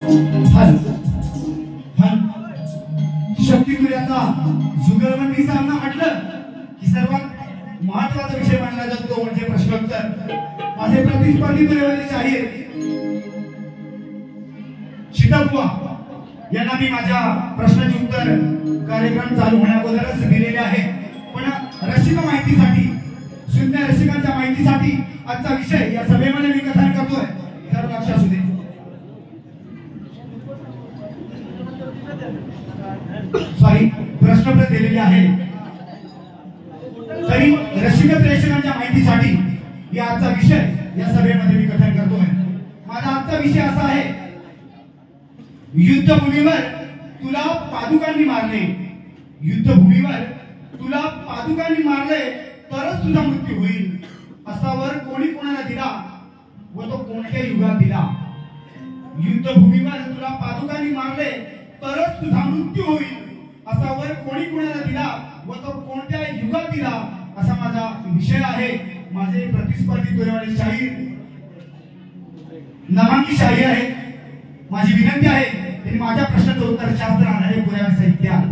हल हल शक्तिपुऱ्याचा जुगलबंदी सामना म्हटलं की सर्वात महत्त्वाचा विषय मानला जातो म्हणजे प्रश्नोत्तर। माझे प्रतिस्पर्धी तुरेवरचे आहे शिताबुवा यांना मी माझ्या प्रश्नाचे उत्तर कार्यक्रम चालू होण्याअगोदरच दिलेले आहे, पण रसिक माहितीसाठी शून्य रसिकांच्या माहितीसाठी आजचा विषय या सभेमध्ये मी कथन करतोय, जरा लक्ष असू दे। सॉरी प्रश्नपत्र दिलेले आहे तरी रसिक प्रेक्षकांच्या माहितीसाठी या आजचा विषय या सभेमध्ये मी कथन करतोय। माझा आजचा विषय असा आहे, युद्धभूमीवर तुला पादुकांनी मारले, युद्धभूमीवर तुला पादुकांनी मारले तरच तुझा मृत्यू होईल, असा वर कोणी कोणाला दिला व तो कोणत्या युगात दिला। युद्धभूमीवर तुला पादुकांनी मारले तरच तुझा मृत्यू होईल, असा वर कोणी कोणाला दिला व तो कोणत्या युगात दिला, असा माझा विषय आहे। माझे प्रतिस्पर्धी तुरेवाले शाहीर नामांकित शाहीर आहे। माझी विनंती आहे त्यांनी माझ्या प्रश्नाचं उत्तर शास्त्र आधारे पुराव्या साहित्यात